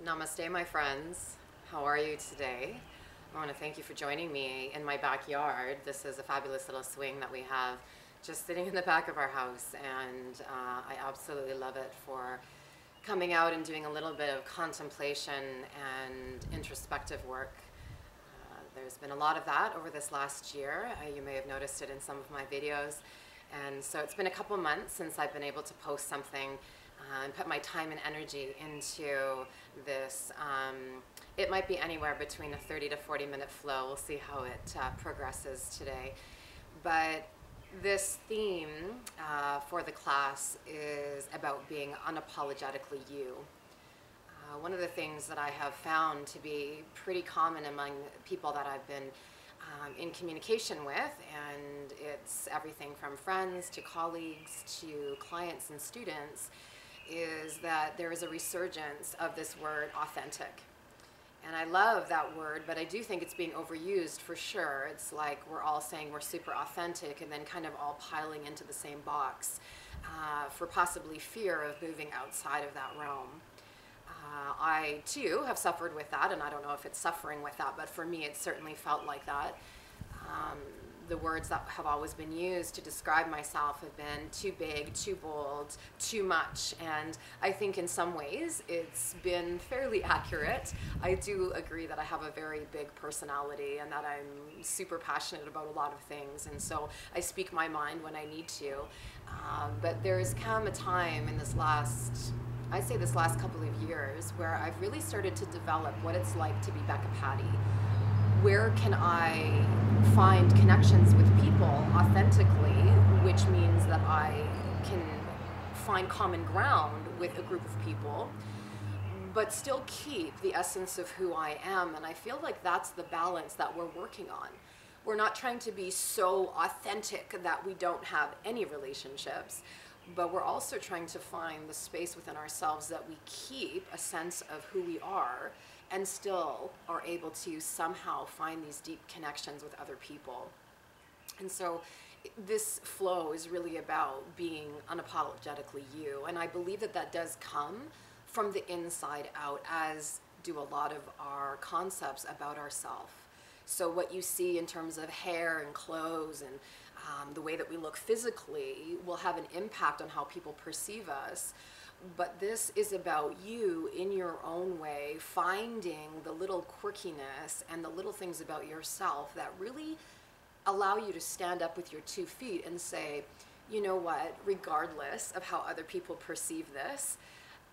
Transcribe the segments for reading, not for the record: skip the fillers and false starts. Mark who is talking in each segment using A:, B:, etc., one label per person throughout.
A: Namaste, my friends. How are you today? I want to thank you for joining me in my backyard. This is a fabulous little swing that we have just sitting in the back of our house, and I absolutely love it for coming out and doing a little bit of contemplation and introspective work. There's been a lot of that over this last year. You may have noticed it in some of my videos. And so it's been a couple months since I've been able to post something and put my time and energy into this. It might be anywhere between a 30 to 40 minute flow. We'll see how it progresses today. But this theme for the class is about being unapologetically you. One of the things that I have found to be pretty common among people that I've been in communication with, and it's everything from friends to colleagues to clients and students, is that there is a resurgence of this word authentic. And I love that word, but I do think it's being overused for sure. It's like we're all saying we're super authentic and then kind of all piling into the same box for possibly fear of moving outside of that realm. I too have suffered with that, and I don't know if it's suffering with that, but for me it certainly felt like that. The words that have always been used to describe myself have been too big, too bold, too much, and I think in some ways it's been fairly accurate. I do agree that I have a very big personality and that I'm super passionate about a lot of things, and so I speak my mind when I need to. But there's come a time in this last couple of years where I've really started to develop what it's like to be Becca Pati. Where can I find connections with people authentically, which means that I can find common ground with a group of people, but still keep the essence of who I am. And I feel like that's the balance that we're working on. We're not trying to be so authentic that we don't have any relationships, but we're also trying to find the space within ourselves that we keep a sense of who we are and still are able to somehow find these deep connections with other people. And so this flow is really about being unapologetically you. And I believe that that does come from the inside out, as do a lot of our concepts about ourselves. So what you see in terms of hair and clothes and the way that we look physically will have an impact on how people perceive us. But this is about you in your own way, finding the little quirkiness and the little things about yourself that really allow you to stand up with your 2 feet and say, you know what, regardless of how other people perceive this,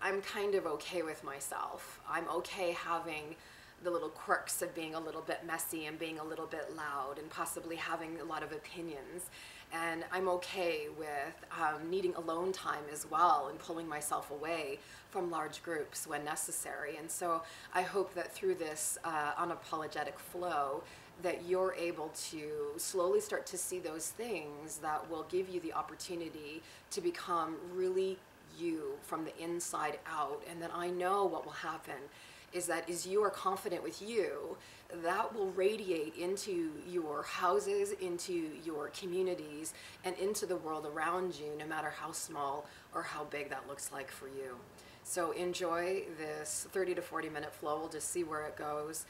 A: I'm kind of okay with myself. I'm okay having the little quirks of being a little bit messy and being a little bit loud and possibly having a lot of opinions. And I'm okay with needing alone time as well and pulling myself away from large groups when necessary. And so I hope that through this unapologetic flow that you're able to slowly start to see those things that will give you the opportunity to become really you from the inside out. And then I know what will happen is that as you are confident with you, that will radiate into your houses, into your communities, and into the world around you, no matter how small or how big that looks like for you. So enjoy this 30 to 40 minute flow. We'll just see where it goes.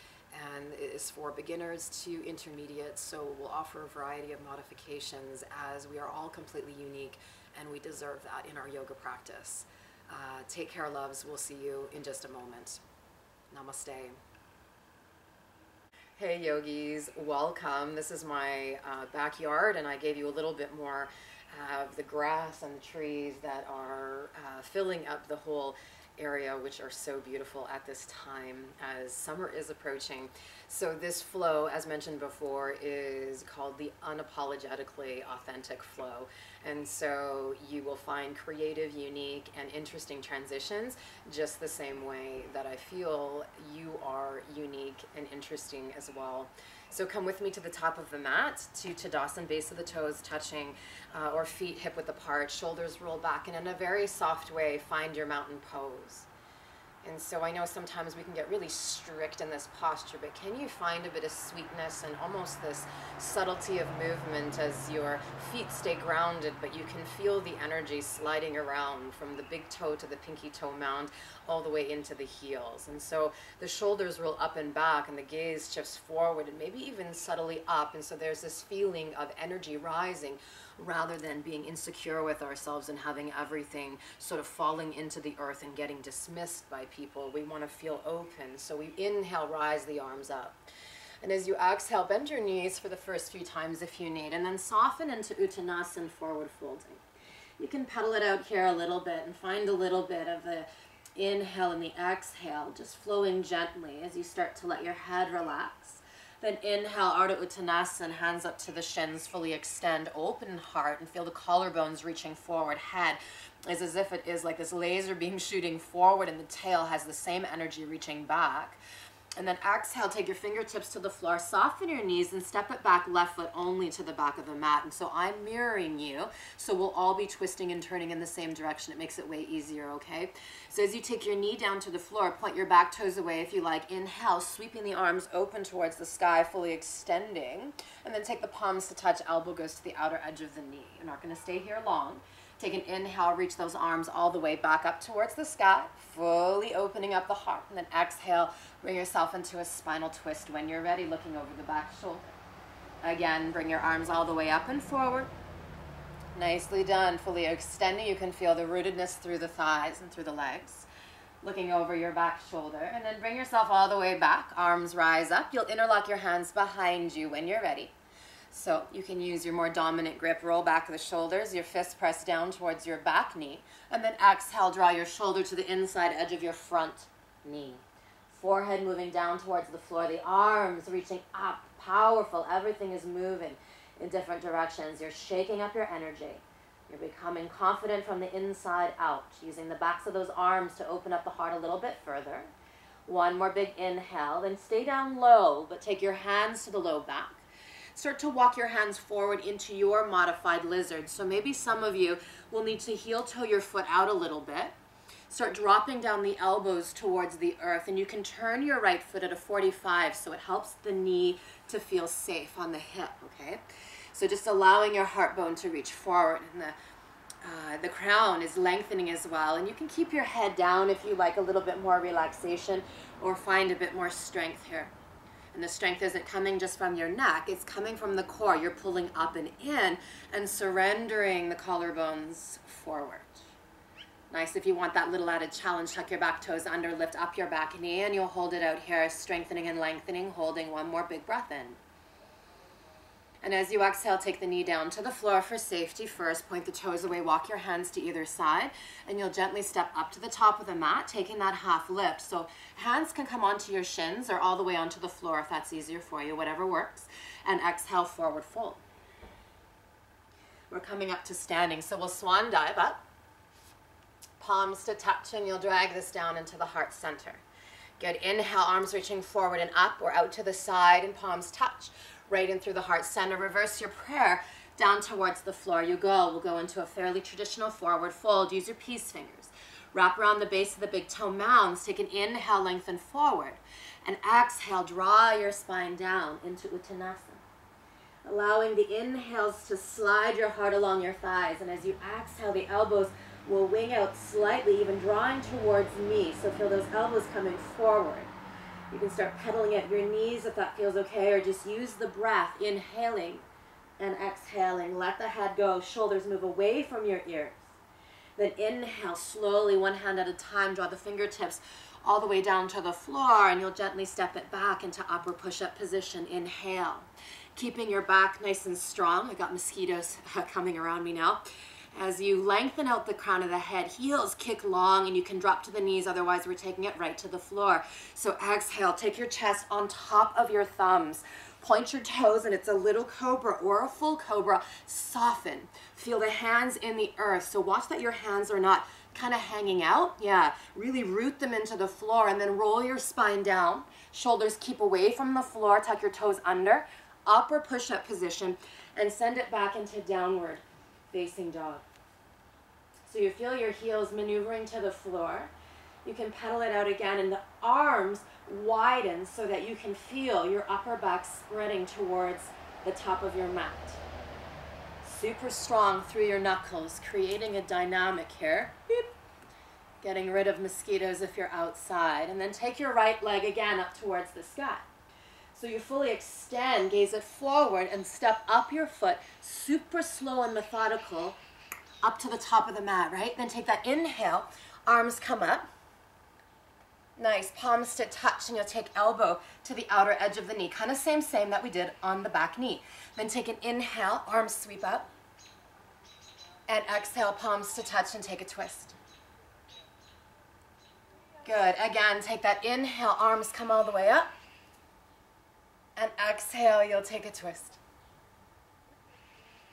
A: And it is for beginners to intermediates, so we'll offer a variety of modifications as we are all completely unique and we deserve that in our yoga practice. Take care, loves. We'll see you in just a moment. Namaste. Hey yogis, welcome. This is my backyard, and I gave you a little bit more of the grass and the trees that are filling up the whole area, which are so beautiful at this time as summer is approaching. So this flow, as mentioned before, is called the unapologetically authentic flow. And so you will find creative, unique, and interesting transitions just the same way that I feel you are unique and interesting as well. So come with me to the top of the mat, to Tadasana, base of the toes touching, or feet hip width apart, shoulders roll back, and in a very soft way, find your mountain pose. And so I know sometimes we can get really strict in this posture, but can you find a bit of sweetness and almost this subtlety of movement as your feet stay grounded, but you can feel the energy sliding around from the big toe to the pinky toe mound all the way into the heels. And so the shoulders roll up and back and the gaze shifts forward and maybe even subtly up. And so there's this feeling of energy rising rather than being insecure with ourselves and having everything sort of falling into the earth and getting dismissed by people. We want to feel open. So we inhale, rise the arms up. And as you exhale, bend your knees for the first few times if you need, and then soften into Uttanasana, forward folding. You can pedal it out here a little bit and find a little bit of the inhale and the exhale, just flowing gently as you start to let your head relax. Then inhale, Ardha Uttanasana, hands up to the shins, fully extend, open heart, and feel the collarbones reaching forward. Head is as if it is like this laser beam shooting forward, and the tail has the same energy reaching back. And then exhale, take your fingertips to the floor, soften your knees, and step it back, left foot only to the back of the mat. And so I'm mirroring you, so we'll all be twisting and turning in the same direction. It makes it way easier, okay? So as you take your knee down to the floor, point your back toes away if you like. Inhale, sweeping the arms open towards the sky, fully extending. And then take the palms to touch, elbow goes to the outer edge of the knee. You're not going to stay here long. Take an inhale, reach those arms all the way back up towards the sky, fully opening up the heart. And then exhale, bring yourself into a spinal twist when you're ready, looking over the back shoulder. Again, bring your arms all the way up and forward. Nicely done, fully extending. You can feel the rootedness through the thighs and through the legs. Looking over your back shoulder, and then bring yourself all the way back. Arms rise up. You'll interlock your hands behind you when you're ready. So you can use your more dominant grip, roll back the shoulders, your fists press down towards your back knee, and then exhale, draw your shoulder to the inside edge of your front knee. Forehead moving down towards the floor, the arms reaching up, powerful. Everything is moving in different directions. You're shaking up your energy. You're becoming confident from the inside out, using the backs of those arms to open up the heart a little bit further. One more big inhale, then stay down low, but take your hands to the low back. Start to walk your hands forward into your modified lizard. So maybe some of you will need to heel toe your foot out a little bit. Start dropping down the elbows towards the earth, and you can turn your right foot at a 45, so it helps the knee to feel safe on the hip, okay? So just allowing your heart bone to reach forward, and the crown is lengthening as well. And you can keep your head down if you like a little bit more relaxation or find a bit more strength here. And the strength isn't coming just from your neck, it's coming from the core. You're pulling up and in and surrendering the collarbones forward. Nice. If you want that little added challenge, tuck your back toes under, lift up your back knee, and you'll hold it out here, strengthening and lengthening, holding one more big breath in. And as you exhale, take the knee down to the floor for safety first. Point the toes away, walk your hands to either side, and you'll gently step up to the top of the mat, taking that half lift. So hands can come onto your shins or all the way onto the floor if that's easier for you, whatever works. And exhale, forward fold. We're coming up to standing, so we'll swan dive up. Palms to touch, and you'll drag this down into the heart center. Good. Inhale, arms reaching forward and up or out to the side, and palms touch. Right in through the heart center. Reverse your prayer down towards the floor. You go. We'll go into a fairly traditional forward fold. Use your peace fingers. Wrap around the base of the big toe mounds. Take an inhale, lengthen forward. And exhale, draw your spine down into Uttanasana. Allowing the inhales to slide your heart along your thighs. And as you exhale, the elbows will wing out slightly, even drawing towards me. So feel those elbows coming forward. You can start pedaling at your knees if that feels okay, or just use the breath, inhaling and exhaling. Let the head go, shoulders move away from your ears. Then inhale slowly, one hand at a time, draw the fingertips all the way down to the floor, and you'll gently step it back into upper push-up position. Inhale, keeping your back nice and strong. I got mosquitoes coming around me now. As you lengthen out the crown of the head, heels kick long, and you can drop to the knees, otherwise we're taking it right to the floor. So exhale, take your chest on top of your thumbs. Point your toes, and it's a little cobra or a full cobra. Soften. Feel the hands in the earth. So watch that your hands are not kind of hanging out. Yeah, really root them into the floor, and then roll your spine down. Shoulders keep away from the floor. Tuck your toes under. Upper push-up position, and send it back into downward facing dog. So you feel your heels maneuvering to the floor,
B: You can pedal it out again, and the arms widen so that you can feel your upper back spreading towards the top of your mat. Super strong through your knuckles, creating a dynamic here. Beep. Getting rid of mosquitoes if you're outside. And then take your right leg again up towards the sky. So you fully extend, gaze it forward, and step up your foot, super slow and methodical, up to the top of the mat, right? Then take that inhale, arms come up. Nice, palms to touch, and you'll take elbow to the outer edge of the knee. Kind of same that we did on the back knee. Then take an inhale, arms sweep up. And exhale, palms to touch, and take a twist. Good, again, take that inhale, arms come all the way up. And exhale, you'll take a twist.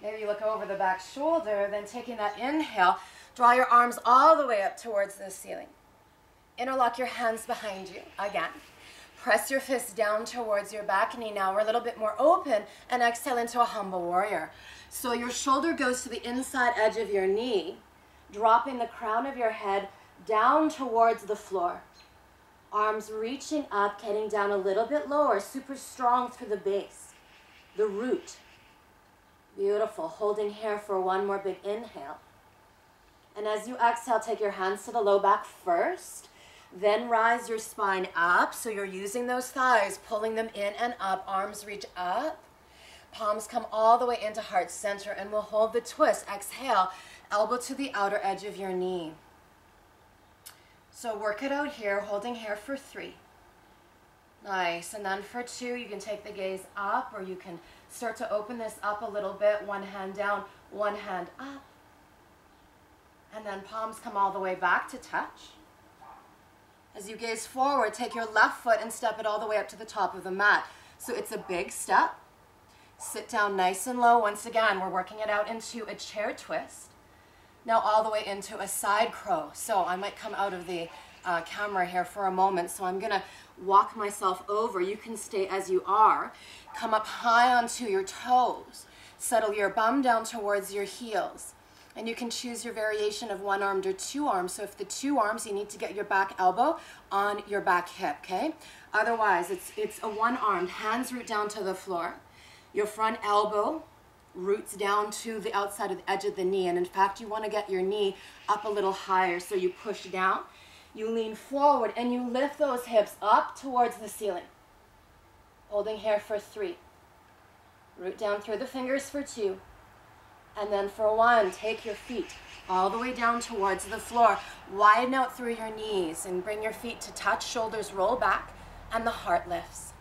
B: Maybe you look over the back shoulder, then taking that inhale, draw your arms all the way up towards the ceiling. Interlock your hands behind you, again. Press your fists down towards your back knee. Now we're a little bit more open, and exhale into a humble warrior. So your shoulder goes to the inside edge of your knee, dropping the crown of your head down towards the floor. Arms reaching up, getting down a little bit lower, super strong through the base, the root. Beautiful. Holding here for one more big inhale. And as you exhale, take your hands to the low back first. Then rise your spine up. So you're using those thighs, pulling them in and up. Arms reach up. Palms come all the way into heart center. And we'll hold the twist. Exhale, elbow to the outer edge of your knee. So work it out here, holding here for 3. Nice. And then for 2, you can take the gaze up, or you can start to open this up a little bit. One hand down, one hand up. And then palms come all the way back to touch. As you gaze forward, take your left foot and step it all the way up to the top of the mat. So it's a big step. Sit down nice and low. Once again, we're working it out into a chair twist. Now all the way into a side crow. So I might come out of the camera here for a moment. So I'm going to walk myself over. You can stay as you are. Come up high onto your toes. Settle your bum down towards your heels. And you can choose your variation of one-armed or two-armed. So if the two arms, you need to get your back elbow on your back hip, okay? Otherwise, it's a one-armed. Hands root down to the floor. Your front elbow roots down to the outside of the edge of the knee. And in fact, you want to get your knee up a little higher. So you push down, you lean forward, and you lift those hips up towards the ceiling. Holding here for 3. Root down through the fingers for 2. And then for 1, take your feet all the way down towards the floor. Widen out through your knees and bring your feet to touch. Shoulders roll back, and the heart lifts.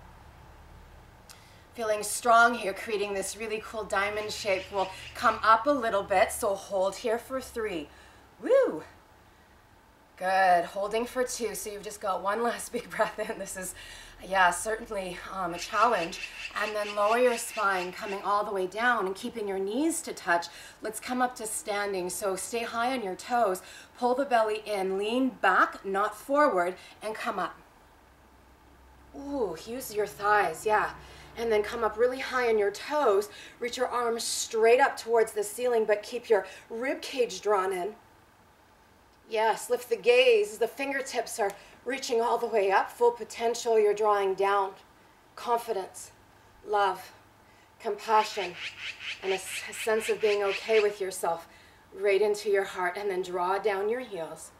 B: Feeling strong here, creating this really cool diamond shape. We'll come up a little bit, so hold here for 3. Woo! Good. Holding for 2, so you've just got one last big breath in. This is, yeah, certainly a challenge. And then lower your spine, coming all the way down and keeping your knees to touch. Let's come up to standing. So stay high on your toes. Pull the belly in. Lean back, not forward, and come up. Ooh, use your thighs, yeah. And then come up really high on your toes. Reach your arms straight up towards the ceiling, but keep your rib cage drawn in. Yes, lift the gaze. The fingertips are reaching all the way up. Full potential, you're drawing down. Confidence, love, compassion, and a sense of being okay with yourself right into your heart. And then draw down your heels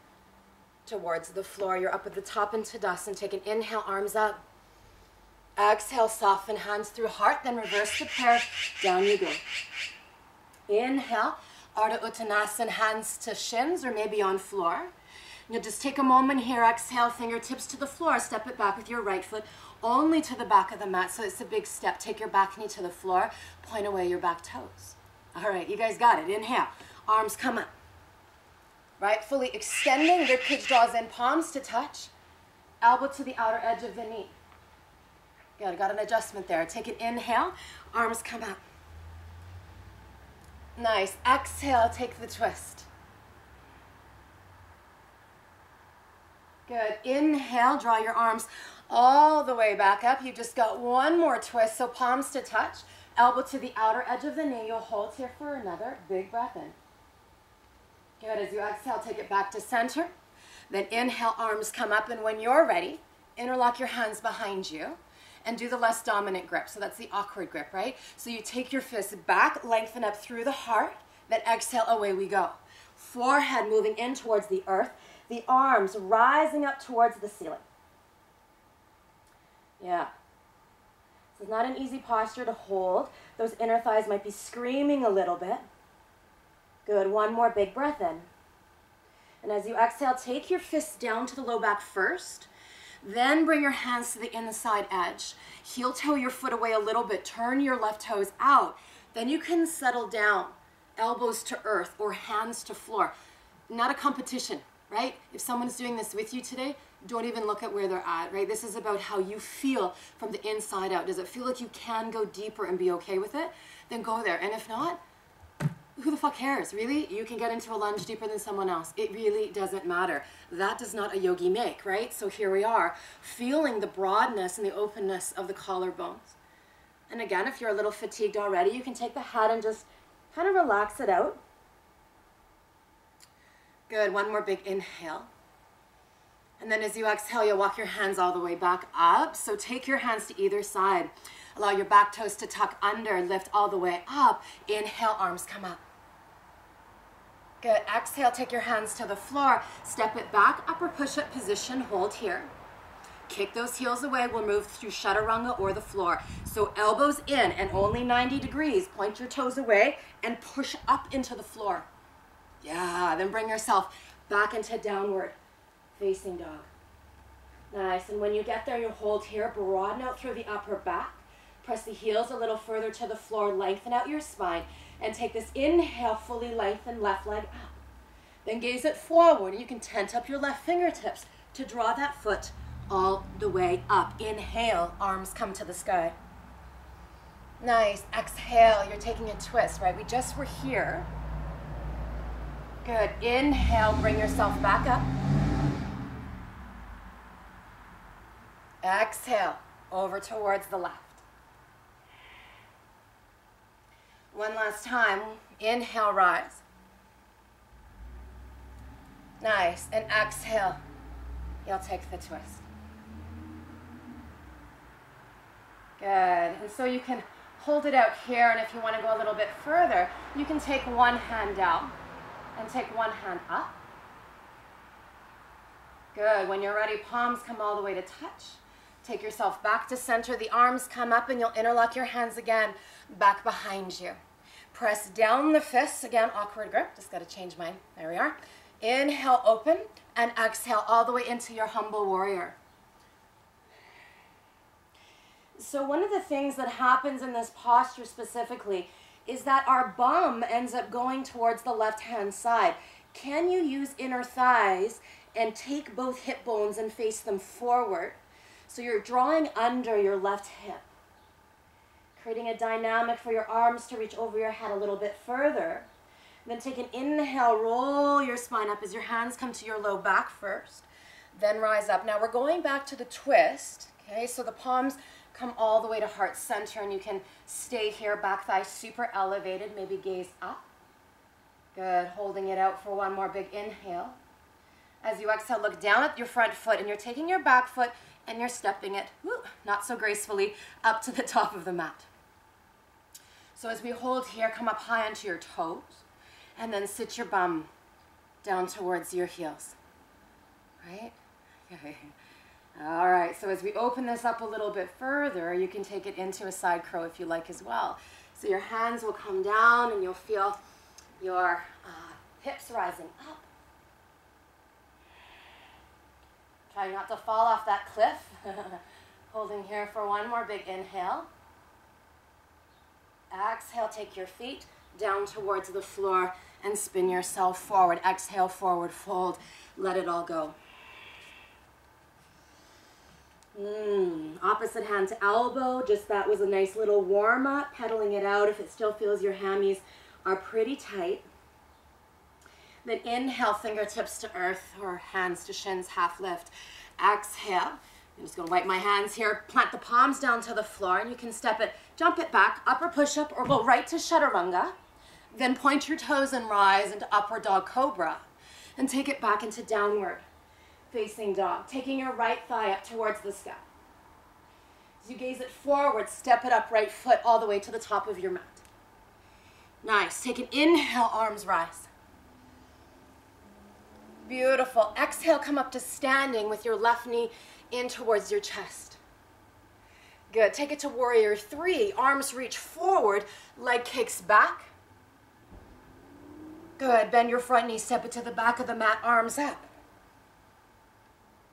B: towards the floor. You're up at the top into dust, and take an inhale, arms up. Exhale, soften, hands through heart, then reverse to prayer. Down you go. Inhale, Ardha Uttanasana, hands to shins or maybe on floor. You'll just take a moment here. Exhale, fingertips to the floor. Step it back with your right foot only to the back of the mat. So it's a big step. Take your back knee to the floor. Point away your back toes. All right, you guys got it. Inhale, arms come up. Right, fully extending. Ribcage draws in, palms to touch. Elbow to the outer edge of the knee. Good, I got an adjustment there. Take an inhale, arms come up. Nice. Exhale, take the twist. Good. Inhale, draw your arms all the way back up. You just got one more twist, so palms to touch. Elbow to the outer edge of the knee. You'll hold here for another big breath in. Good. As you exhale, take it back to center. Then inhale, arms come up, and when you're ready, interlock your hands behind you and do the less dominant grip. So that's the awkward grip, right? So you take your fists back, lengthen up through the heart, then exhale, away we go. Forehead moving in towards the earth, the arms rising up towards the ceiling. Yeah. This is not an easy posture to hold. Those inner thighs might be screaming a little bit. Good, one more big breath in. And as you exhale, take your fists down to the low back first. Then bring your hands to the inside edge. Heel toe your foot away a little bit. Turn your left toes out. Then you can settle down, elbows to earth or hands to floor. Not a competition, right? If someone's doing this with you today, don't even look at where they're at, right? This is about how you feel from the inside out. Does it feel like you can go deeper and be okay with it? Then go there. And if not, who the fuck cares, really? You can get into a lunge deeper than someone else. It really doesn't matter. That does not a yogi make, right? So here we are, feeling the broadness and the openness of the collarbones. And again, if you're a little fatigued already, you can take the head and just kind of relax it out. Good, one more big inhale. And then as you exhale, you'll walk your hands all the way back up. So take your hands to either side. Allow your back toes to tuck under, lift all the way up. Inhale, arms come up. Good, exhale, take your hands to the floor. Step it back, upper push-up position, hold here. Kick those heels away, we'll move through chaturanga or the floor. So elbows in and only 90 degrees. Point your toes away and push up into the floor. Yeah, then bring yourself back into downward facing dog. Nice, and when you get there, you hold here, broaden out through the upper back. Press the heels a little further to the floor, lengthen out your spine, and take this inhale, fully lengthen left leg up. Then gaze it forward, and you can tent up your left fingertips to draw that foot all the way up. Inhale, arms come to the sky. Nice, exhale, you're taking a twist, right? We just were here. Good, inhale, bring yourself back up. Exhale, over towards the left. One last time, inhale, rise. Nice, and exhale, you'll take the twist. Good, and so you can hold it out here, and if you want to go a little bit further, you can take one hand down and take one hand up. Good, when you're ready, palms come all the way to touch. Take yourself back to center, the arms come up, and you'll interlock your hands again back behind you. Press down the fists, again, awkward grip, just got to change mine, there we are. Inhale, open, and exhale all the way into your humble warrior. So one of the things that happens in this posture specifically is that our bum ends up going towards the left-hand side. Can you use inner thighs and take both hip bones and face them forward? So you're drawing under your left hip, creating a dynamic for your arms to reach over your head a little bit further. Then take an inhale, roll your spine up as your hands come to your low back first, then rise up. Now we're going back to the twist, okay? So the palms come all the way to heart center, and you can stay here, back thigh super elevated, maybe gaze up. Good, holding it out for one more big inhale. As you exhale, look down at your front foot, and you're taking your back foot and you're stepping it, not so gracefully, up to the top of the mat. So as we hold here, come up high onto your toes, and then sit your bum down towards your heels, right? Okay. All right, so as we open this up a little bit further, you can take it into a side crow if you like as well. So your hands will come down, and you'll feel your hips rising up. Try not to fall off that cliff. Holding here for one more big inhale. Exhale, take your feet down towards the floor and spin yourself forward. Exhale, forward fold. Let it all go. Opposite hand to elbow. Just that was a nice little warm up. Pedaling it out if it still feels your hammies are pretty tight. Then inhale, fingertips to earth or hands to shins, half lift. Exhale. I'm just going to wipe my hands here. Plant the palms down to the floor, and you can step it, jump it back, upper push-up, or go right to chaturanga. Then point your toes and rise into upward dog cobra. And take it back into downward. facing dog. Taking your right thigh up towards the sky. As you gaze it forward, step it up, right foot all the way to the top of your mat. Nice. Take an inhale, arms rise. Beautiful. Exhale, come up to standing with your left knee in towards your chest. Good. Take it to warrior 3. Arms reach forward, leg kicks back. Good. Bend your front knee, step it to the back of the mat, arms up.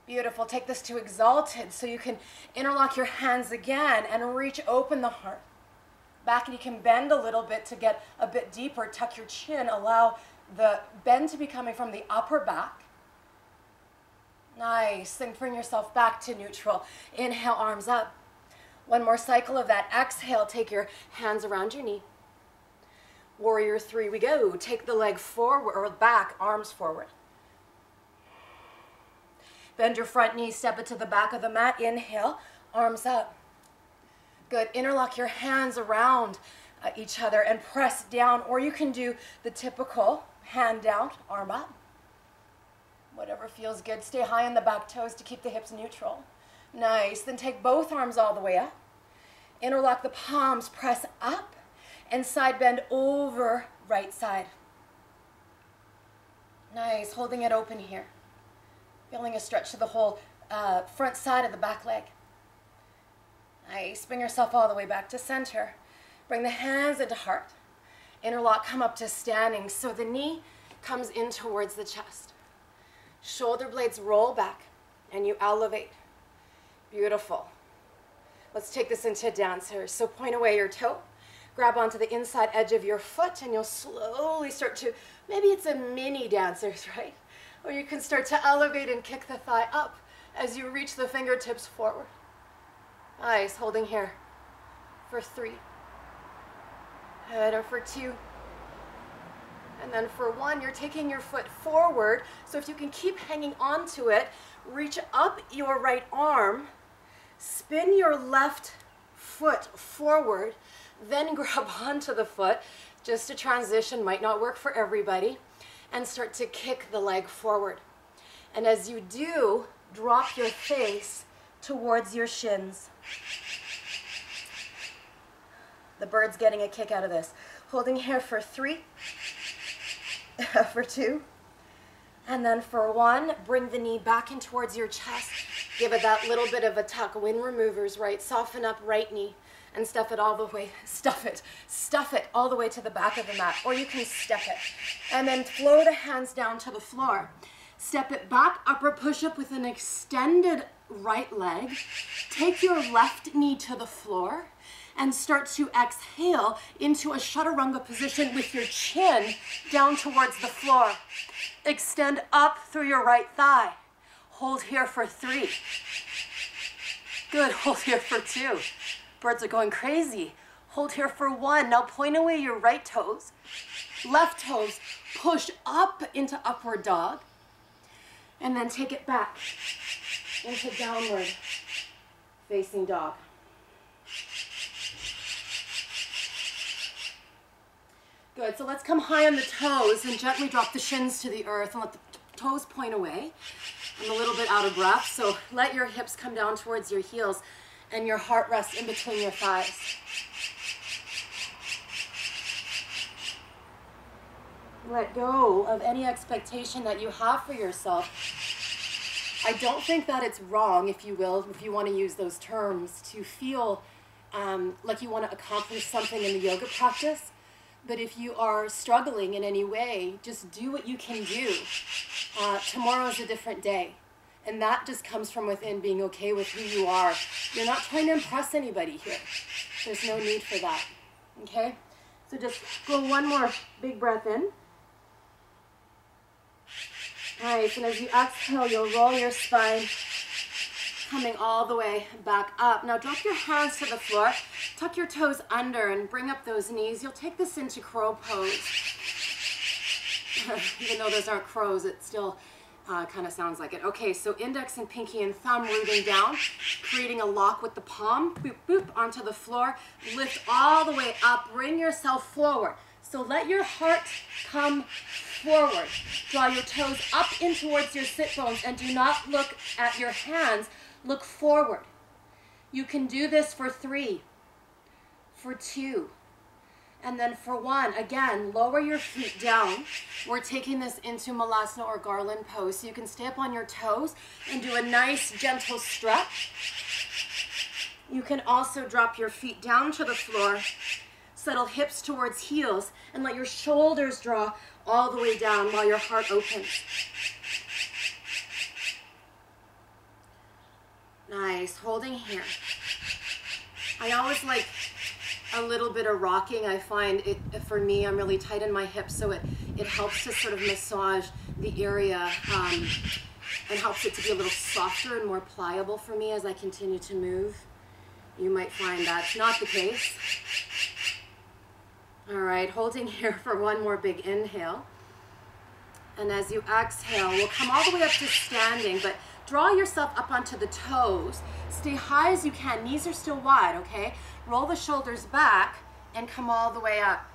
B: Beautiful. Take this to exalted so you can interlock your hands again and reach open the heart. Back, and you can bend a little bit to get a bit deeper. Tuck your chin. Allow the bend to be coming from the upper back. Nice. Then bring yourself back to neutral. Inhale, arms up. One more cycle of that. Exhale, take your hands around your knee. Warrior 3, we go. Take the leg forward or back, arms forward. Bend your front knee, step it to the back of the mat. Inhale, arms up. Good. Interlock your hands around each other and press down, or you can do the typical hand down, arm up. Whatever feels good. Stay high on the back toes to keep the hips neutral. Nice. Then take both arms all the way up. Interlock the palms, press up, and side bend over right side. Nice. Holding it open here. Feeling a stretch to the whole front side of the back leg. Nice. Bring yourself all the way back to center. Bring the hands into heart. Interlock, come up to standing. So the knee comes in towards the chest. Shoulder blades roll back and you elevate. Beautiful. Let's take this into dancer. So point away your toe. Grab onto the inside edge of your foot and you'll slowly start to, maybe it's a mini dancers, right? Or you can start to elevate and kick the thigh up as you reach the fingertips forward. Nice. Holding here for 3. Good. Or for 2. And then for 1, you're taking your foot forward. So if you can keep hanging onto it, reach up your right arm, spin your left foot forward, then grab onto the foot. Just a transition, might not work for everybody. And start to kick the leg forward. And as you do, drop your face towards your shins. The bird's getting a kick out of this. Holding here for 3, for 2, and then for 1, bring the knee back in towards your chest. Give it that little bit of a tuck. Wind removers, right? Soften up right knee and stuff it all the way, stuff it all the way to the back of the mat, or you can step it. And then flow the hands down to the floor. Step it back, upward push-up with an extended right leg. Take your left knee to the floor and start to exhale into a chaturanga position with your chin down towards the floor. Extend up through your right thigh. Hold here for 3. Good, hold here for 2. Birds are going crazy. Hold here for 1. Now point away your right toes. Left toes push up into upward dog. And then take it back into downward facing dog. Good, so let's come high on the toes and gently drop the shins to the earth and let the toes point away. I'm a little bit out of breath, so let your hips come down towards your heels and your heart rest in between your thighs. Let go of any expectation that you have for yourself. I don't think that it's wrong, if you will, if you want to use those terms, to feel like you want to accomplish something in the yoga practice. But if you are struggling in any way, just do what you can do. Tomorrow is a different day. And that just comes from within, being okay with who you are. You're not trying to impress anybody here. There's no need for that. Okay? So just go one more big breath in. Nice. And as you exhale, you'll roll your spine, coming all the way back up. Now drop your hands to the floor. Tuck your toes under and bring up those knees. You'll take this into crow pose. Even though those aren't crows, it still kind of sounds like it. Okay, so index and pinky and thumb rooting down, creating a lock with the palm, boop, boop, onto the floor. Lift all the way up, bring yourself forward. So let your heart come forward. Draw your toes up in towards your sit bones and do not look at your hands. Look forward. You can do this for 3, for 2, and then for 1. Again, lower your feet down. We're taking this into Malasana or garland pose. So you can stay up on your toes and do a nice gentle stretch. You can also drop your feet down to the floor, settle hips towards heels, and let your shoulders draw all the way down while your heart opens. Nice, holding here. I always like a little bit of rocking. I find it, for me, I'm really tight in my hips, so it helps to sort of massage the area and helps it to be a little softer and more pliable for me as I continue to move. You might find that's not the case. All right, holding here for one more big inhale. And as you exhale, we'll come all the way up to standing, but draw yourself up onto the toes. Stay high as you can. Knees are still wide, okay? Roll the shoulders back and come all the way up.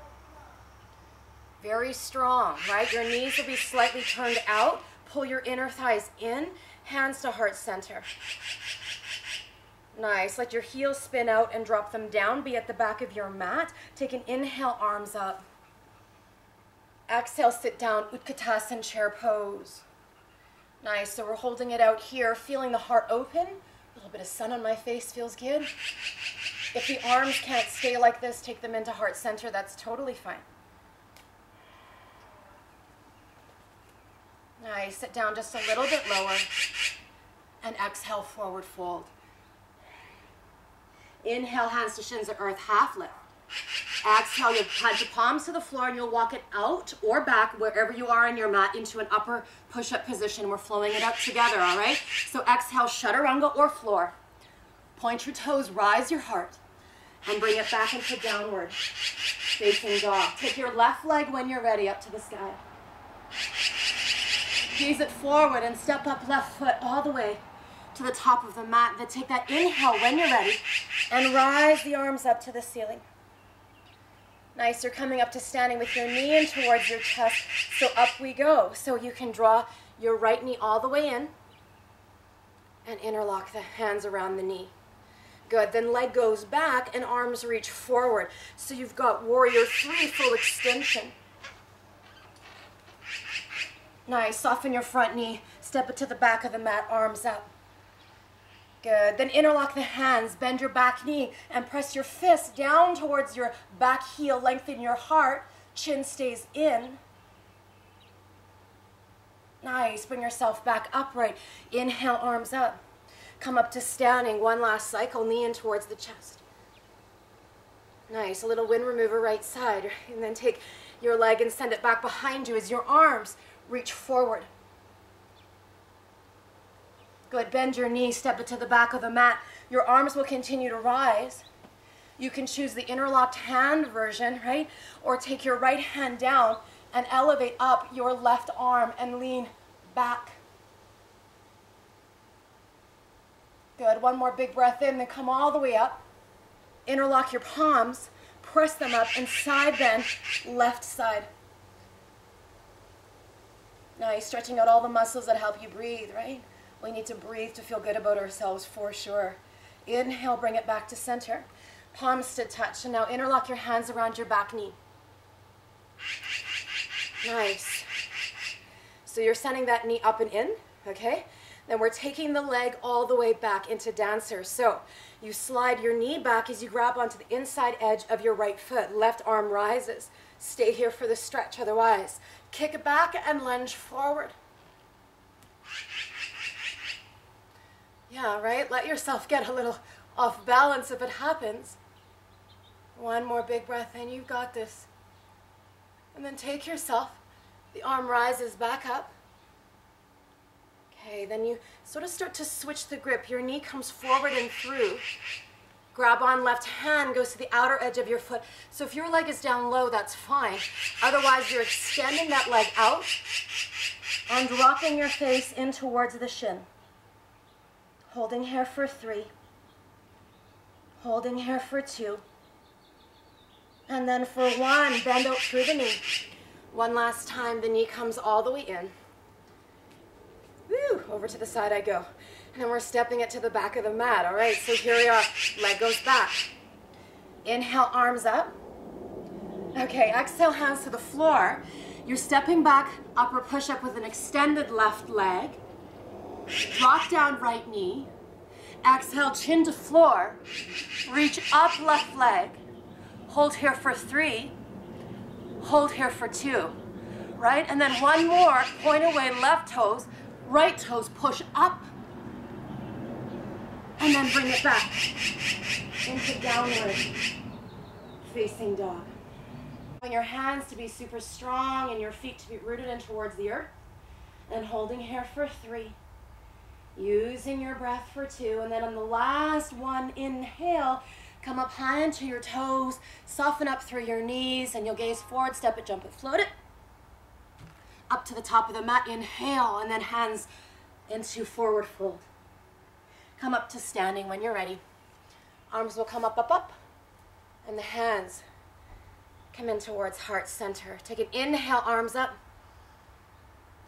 B: Very strong, right? Your knees will be slightly turned out. Pull your inner thighs in, hands to heart center. Nice. Let your heels spin out and drop them down. Be at the back of your mat. Take an inhale, arms up. Exhale, sit down, Utkatasana chair pose. Nice. So we're holding it out here, feeling the heart open. A little bit of sun on my face feels good. If the arms can't stay like this, take them into heart center. That's totally fine. Nice. Sit down just a little bit lower. And exhale, forward fold. Inhale, hands to shins of earth, half lift. Exhale, you'll plant your palms to the floor and you'll walk it out or back wherever you are on your mat into an upper push-up position. We're flowing it up together, all right? So exhale, chaturanga or floor. Point your toes, rise your heart, and bring it back into downward facing dog. Take your left leg when you're ready up to the sky. Gaze it forward and step up left foot all the way to the top of the mat. Then take that inhale when you're ready and rise the arms up to the ceiling. Nice, you're coming up to standing with your knee in towards your chest. So up we go. So you can draw your right knee all the way in and interlock the hands around the knee. Good, then leg goes back and arms reach forward. So you've got warrior 3, full extension. Nice, soften your front knee, step it to the back of the mat, arms up. Good, then interlock the hands, bend your back knee, and press your fist down towards your back heel, lengthen your heart, chin stays in. Nice, bring yourself back upright. Inhale, arms up. Come up to standing, one last cycle, knee in towards the chest. Nice, a little wind remover right side, and then take your leg and send it back behind you as your arms reach forward. Good, bend your knee, step it to the back of the mat. Your arms will continue to rise. You can choose the interlocked hand version, right? Or take your right hand down and elevate up your left arm and lean back. Good, one more big breath in, then come all the way up. Interlock your palms, press them up, and side bend, left side. Nice, stretching out all the muscles that help you breathe, right? We need to breathe to feel good about ourselves for sure. Inhale, bring it back to center. Palms to touch, and now interlock your hands around your back knee. Nice. So you're sending that knee up and in, okay? Then we're taking the leg all the way back into dancer. So you slide your knee back as you grab onto the inside edge of your right foot. Left arm rises. Stay here for the stretch, otherwise. Kick it back and lunge forward. Yeah, right? Let yourself get a little off balance if it happens. One more big breath in. You've got this. And then take yourself. The arm rises back up. Okay, then you sort of start to switch the grip. Your knee comes forward and through. Grab on, left hand goes to the outer edge of your foot. So if your leg is down low, that's fine. Otherwise, you're extending that leg out and dropping your face in towards the shin. Holding here for 3. Holding here for 2. And then for one, bend out through the knee. One last time, the knee comes all the way in. Woo, over to the side I go. And then we're stepping it to the back of the mat. All right, so here we are. Leg goes back. Inhale, arms up. Okay, exhale, hands to the floor. You're stepping back, upper push-up with an extended left leg. Drop down right knee. Exhale, chin to floor. Reach up left leg. Hold here for 3. Hold here for 2. Right? And then one more. Point away, left toes. Right toes push up. And then bring it back into downward facing dog. Want your hands to be super strong and your feet to be rooted in towards the earth. And holding here for 3. Using your breath for 2. And then on the last one, inhale, come up high into your toes, soften up through your knees, and you'll gaze forward, step it, jump it, float it. Up to the top of the mat, inhale, and then hands into forward fold. Come up to standing when you're ready. Arms will come up, up, up, and the hands come in towards heart center. Take an inhale, arms up.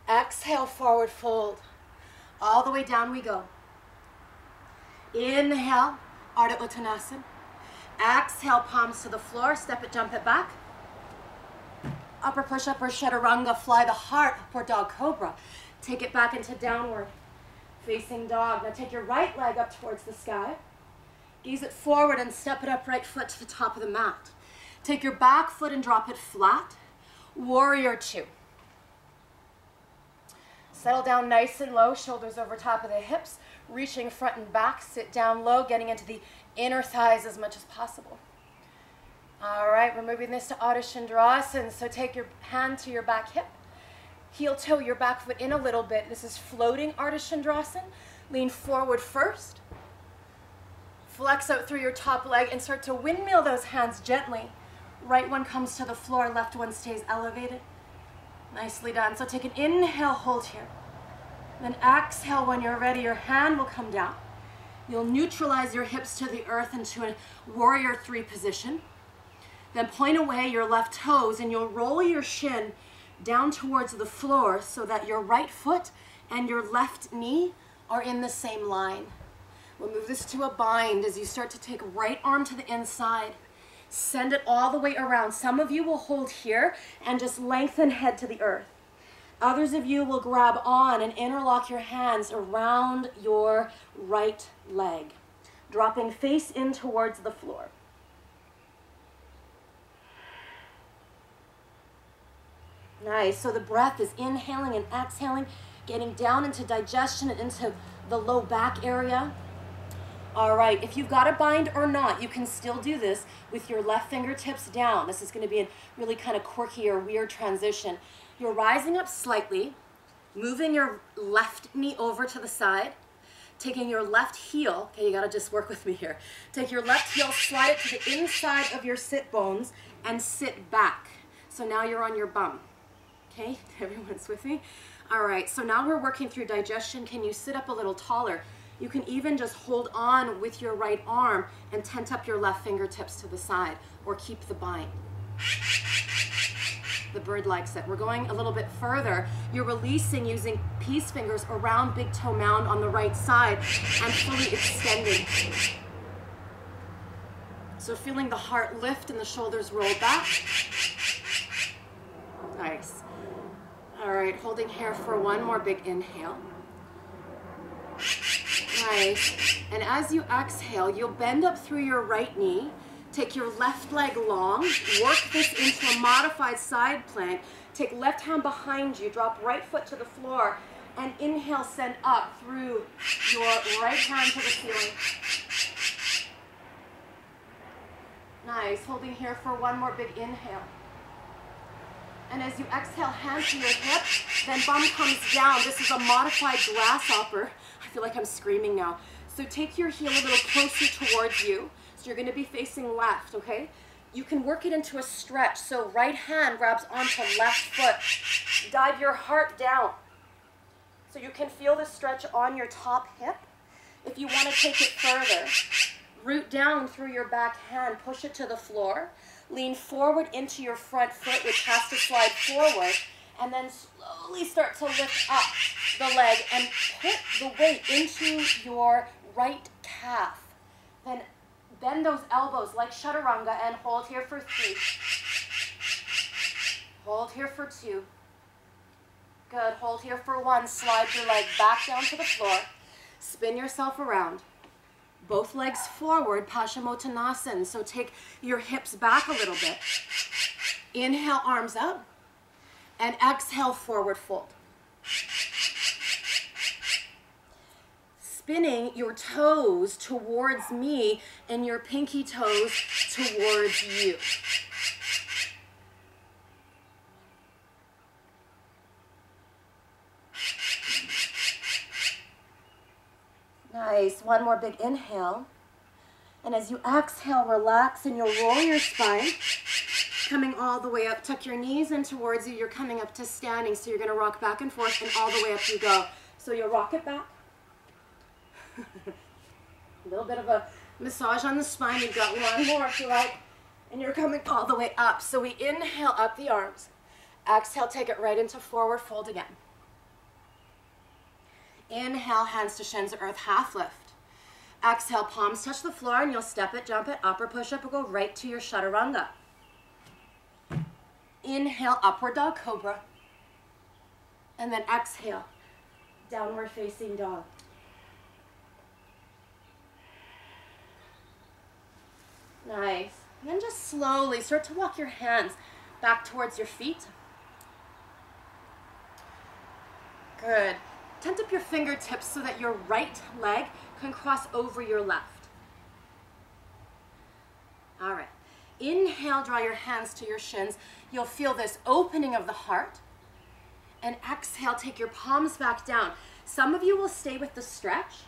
B: Exhale, forward fold. All the way down we go. Inhale, Ardha Uttanasana. Exhale, palms to the floor, step it, jump it back. Upper push-up or chaturanga, fly the heart, upward dog cobra. Take it back into downward facing dog. Now take your right leg up towards the sky. Gaze it forward and step it up, right foot to the top of the mat. Take your back foot and drop it flat. Warrior 2. Settle down nice and low, shoulders over top of the hips, reaching front and back, sit down low, getting into the inner thighs as much as possible. All right, we're moving this to Ardha Chandrasana. So take your hand to your back hip, heel toe your back foot in a little bit. This is floating Ardha Chandrasana. Lean forward first. Flex out through your top leg and start to windmill those hands gently. Right one comes to the floor, left one stays elevated. Nicely done. So take an inhale, hold here. Then exhale when you're ready. Your hand will come down. You'll neutralize your hips to the earth into a warrior 3 position. Then point away your left toes and you'll roll your shin down towards the floor so that your right foot and your left knee are in the same line. We'll move this to a bind as you start to take right arm to the inside. Send it all the way around. Some of you will hold here and just lengthen head to the earth. Others of you will grab on and interlock your hands around your right leg, dropping face in towards the floor. Nice. So the breath is inhaling and exhaling, getting down into digestion and into the low back area. All right, if you've got a bind or not, you can still do this with your left fingertips down. This is going to be a really kind of quirky or weird transition. You're rising up slightly, moving your left knee over to the side, taking your left heel, okay, you got to just work with me here. Take your left heel, slide it to the inside of your sit bones, and sit back. So now you're on your bum. Okay, everyone's with me? All right, so now we're working through digestion. Can you sit up a little taller? You can even just hold on with your right arm and tent up your left fingertips to the side, or keep the bind. The bird likes it. We're going a little bit further. You're releasing using peace fingers around big toe mound on the right side and fully extending. So feeling the heart lift and the shoulders roll back. Nice. All right, holding here for one more big inhale. Nice. And as you exhale, you'll bend up through your right knee. Take your left leg long. Work this into a modified side plank. Take left hand behind you. Drop right foot to the floor. And inhale, send up through your right hand to the ceiling. Nice. Holding here for one more big inhale. And as you exhale, hand to your hip, then bum comes down. This is a modified grasshopper. I feel like I'm screaming now. So take your heel a little closer towards you. So you're going to be facing left, okay? You can work it into a stretch. So right hand grabs onto left foot. Dive your heart down. So you can feel the stretch on your top hip. If you want to take it further, root down through your back hand, push it to the floor. Lean forward into your front foot, which has to slide forward, and then slowly start to lift up the leg and put the weight into your right calf. Then bend those elbows like chaturanga and hold here for 3. Hold here for 2. Good. Hold here for 1. Slide your leg back down to the floor. Spin yourself around. Both legs forward, Paschimottanasana. So take your hips back a little bit. Inhale, arms up. And exhale, forward fold. Spinning your toes towards me and your pinky toes towards you. Nice. One more big inhale. And as you exhale, relax and you'll roll your spine. Coming all the way up. Tuck your knees in towards you. You're coming up to standing. So you're going to rock back and forth and all the way up you go. So you'll rock it back. A little bit of a massage on the spine. You've got one more if you like. And you're coming all the way up. So we inhale up the arms. Exhale, take it right into forward fold again. Inhale, hands to shins of earth, half lift. Exhale, palms touch the floor and you'll step it, jump it, upper push-up, or go right to your chaturanga. Inhale, upward dog cobra. And then exhale, downward facing dog. Nice. And then just slowly start to walk your hands back towards your feet. Good. Tent up your fingertips so that your right leg can cross over your left. All right. Inhale, draw your hands to your shins. You'll feel this opening of the heart. And exhale, take your palms back down. Some of you will stay with the stretch.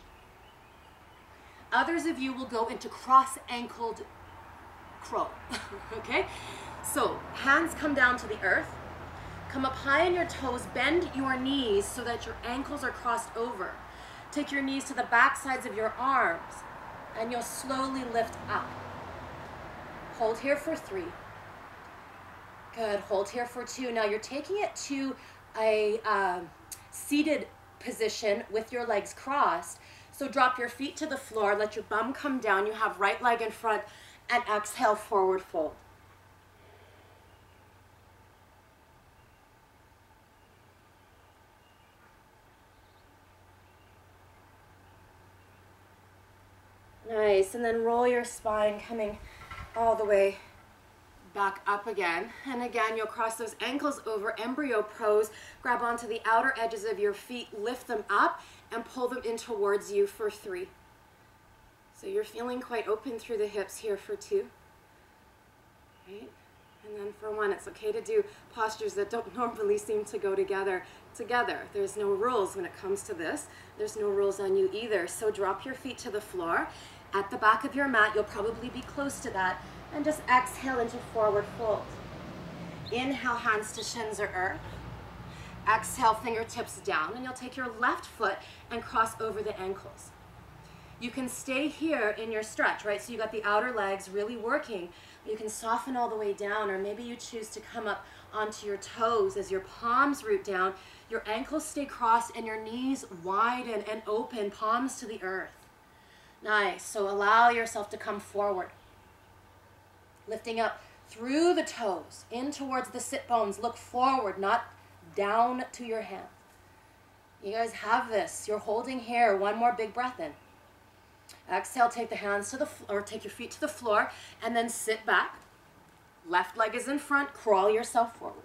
B: Others of you will go into cross-ankled crow. Okay? So, hands come down to the earth. Come up high on your toes, bend your knees so that your ankles are crossed over. Take your knees to the back sides of your arms, and you'll slowly lift up. Hold here for 3. Good, hold here for 2. Now you're taking it to a seated position with your legs crossed. So drop your feet to the floor, let your bum come down. You have right leg in front, and exhale, forward fold. Nice, and then roll your spine coming all the way back up again. And again, you'll cross those ankles over, embryo pose, grab onto the outer edges of your feet, lift them up, and pull them in towards you for 3. So you're feeling quite open through the hips here for 2. Right? And then for 1, it's okay to do postures that don't normally seem to go together. There's no rules when it comes to this. There's no rules on you either. So drop your feet to the floor. At the back of your mat, you'll probably be close to that. And just exhale into forward fold. Inhale, hands to shins or earth. Exhale, fingertips down. And you'll take your left foot and cross over the ankles. You can stay here in your stretch, right? So you got the outer legs really working. You can soften all the way down, or maybe you choose to come up onto your toes as your palms root down. Your ankles stay crossed and your knees widen and open, palms to the earth. Nice. So allow yourself to come forward. Lifting up through the toes, in towards the sit bones. Look forward, not down to your hands. You guys have this. You're holding here. One more big breath in. Exhale, take the hands to the floor, take your feet to the floor, and then sit back. Left leg is in front, crawl yourself forward.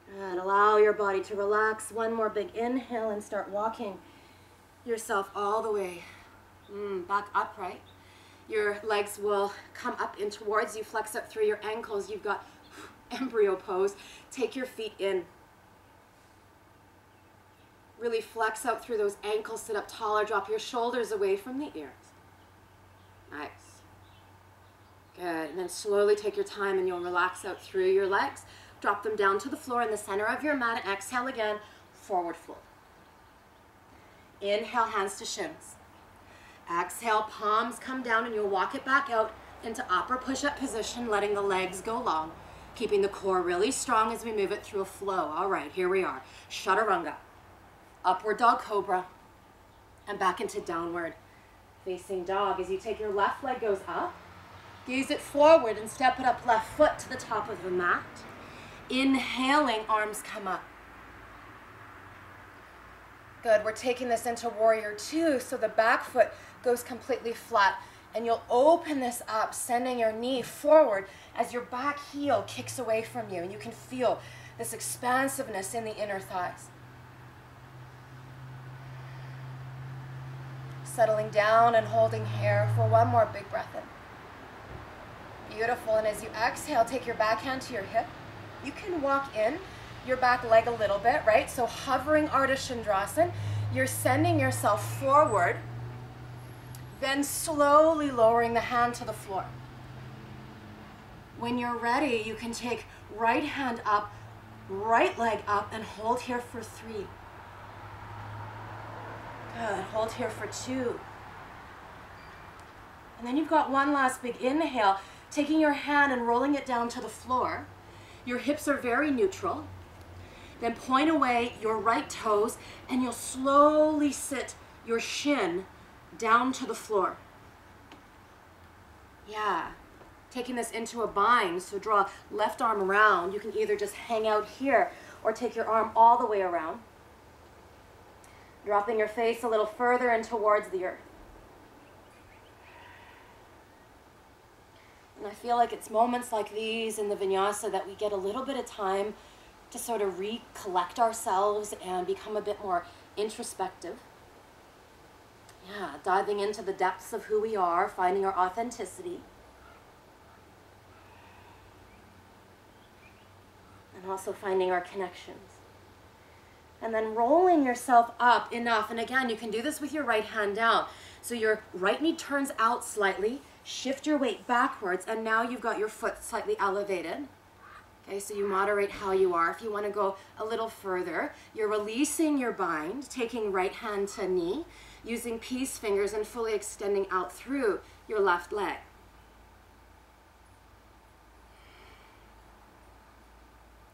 B: Good. Allow your body to relax. One more big inhale and start walking yourself all the way back upright. Your legs will come up in towards you, flex up through your ankles. You've got embryo pose. Take your feet in. Really flex out through those ankles, sit up taller, drop your shoulders away from the ears. Nice. Good, and then slowly take your time and you'll relax out through your legs. Drop them down to the floor in the center of your mat and exhale again, forward fold. Inhale, hands to shins. Exhale, palms come down, and you'll walk it back out into upper push-up position, letting the legs go long, keeping the core really strong as we move it through a flow. All right, here we are. Chaturanga, upward dog cobra, and back into downward facing dog. As you take your left leg goes up, gaze it forward and step it up, left foot to the top of the mat. Inhaling, arms come up. Good, we're taking this into warrior two, so the back foot goes completely flat, and you'll open this up, sending your knee forward as your back heel kicks away from you, and you can feel this expansiveness in the inner thighs. Settling down and holding here for one more big breath in. Beautiful, and as you exhale, take your back hand to your hip. You can walk in your back leg a little bit, right? So hovering Ardha Chandrasana, you're sending yourself forward, then slowly lowering the hand to the floor. When you're ready, you can take right hand up, right leg up, and hold here for 3. Good, hold here for 2. And then you've got one last big inhale, taking your hand and rolling it down to the floor. Your hips are very neutral. Then point away your right toes, and you'll slowly sit your shin down to the floor. Yeah, taking this into a bind, so draw left arm around. You can either just hang out here or take your arm all the way around. Dropping your face a little further in towards the earth. And I feel like it's moments like these in the Vinyasa that we get a little bit of time to sort of recollect ourselves and become a bit more introspective. Yeah, diving into the depths of who we are, finding our authenticity. And also finding our connections. And then rolling yourself up enough. And again, you can do this with your right hand down. So your right knee turns out slightly, shift your weight backwards, and now you've got your foot slightly elevated. Okay, so you moderate how you are. If you want to go a little further, you're releasing your bind, taking right hand to knee, using peace fingers and fully extending out through your left leg.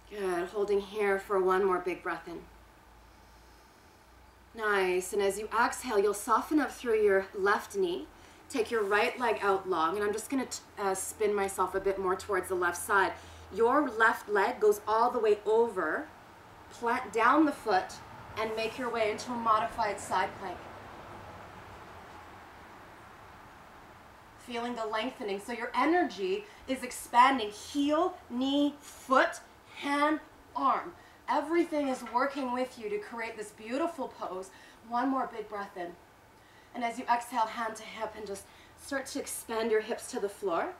B: Good, holding here for one more big breath in. Nice, and as you exhale, you'll soften up through your left knee. Take your right leg out long, and I'm just going to spin myself a bit more towards the left side. Your left leg goes all the way over, plant down the foot, and make your way into a modified side plank. Feeling the lengthening, so your energy is expanding. Heel, knee, foot, hand, arm. Everything is working with you to create this beautiful pose. One more big breath in. And as you exhale, hand to hip, and just start to expand your hips to the floor.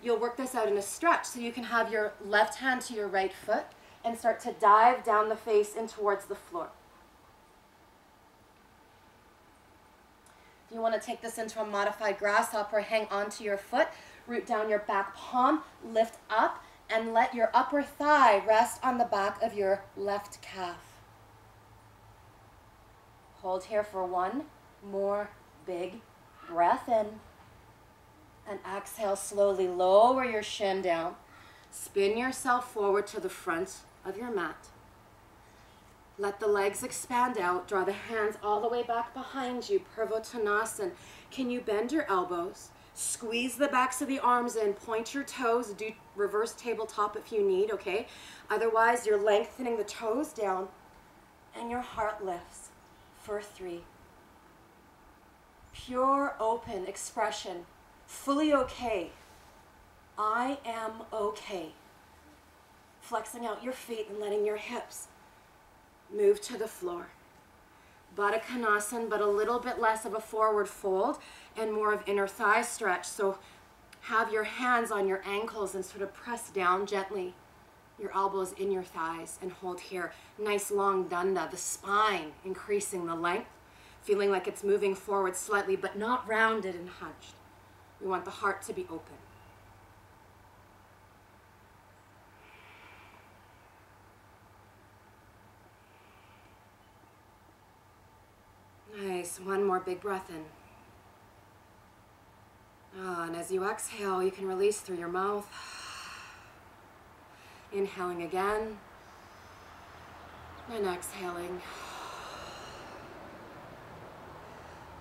B: You'll work this out in a stretch, so you can have your left hand to your right foot and start to dive down the face in towards the floor. If you want to take this into a modified grasshopper, hang onto your foot, root down your back palm, lift up, and let your upper thigh rest on the back of your left calf. Hold here for one more big breath in. And exhale, slowly lower your shin down. Spin yourself forward to the front of your mat. Let the legs expand out. Draw the hands all the way back behind you. Purvottanasana. Can you bend your elbows? Squeeze the backs of the arms in. Point your toes. Do reverse tabletop if you need, okay? Otherwise, you're lengthening the toes down and your heart lifts for 3. Pure, open expression. Fully okay. I am okay. Flexing out your feet and letting your hips move to the floor. Baddha Konasana, but a little bit less of a forward fold and more of inner thigh stretch. So have your hands on your ankles and sort of press down gently. Your elbows in your thighs and hold here. Nice long danda, the spine increasing the length, feeling like it's moving forward slightly, but not rounded and hunched. We want the heart to be open. Nice. One more big breath in. And as you exhale, you can release through your mouth. Inhaling again. And exhaling.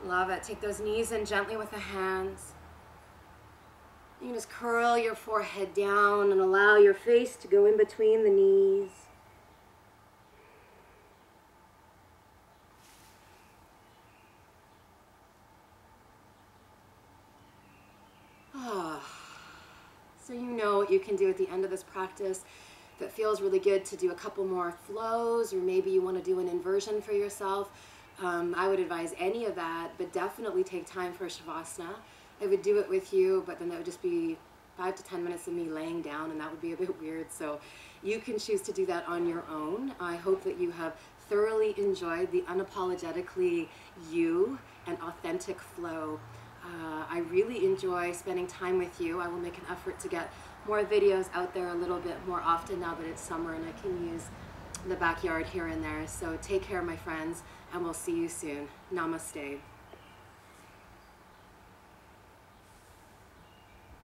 B: Love it. Take those knees in gently with the hands. You can just curl your forehead down and allow your face to go in between the knees. So you know what you can do at the end of this practice. If it feels really good to do a couple more flows, or maybe you want to do an inversion for yourself, I would advise any of that, but definitely take time for Shavasana. I would do it with you, but then that would just be 5 to 10 minutes of me laying down, and that would be a bit weird. So you can choose to do that on your own. I hope that you have thoroughly enjoyed the unapologetically you and authentic flow. I really enjoy spending time with you. I will make an effort to get more videos out there a little bit more often now that it's summer and I can use the backyard here and there. So take care, my friends, and we'll see you soon. Namaste.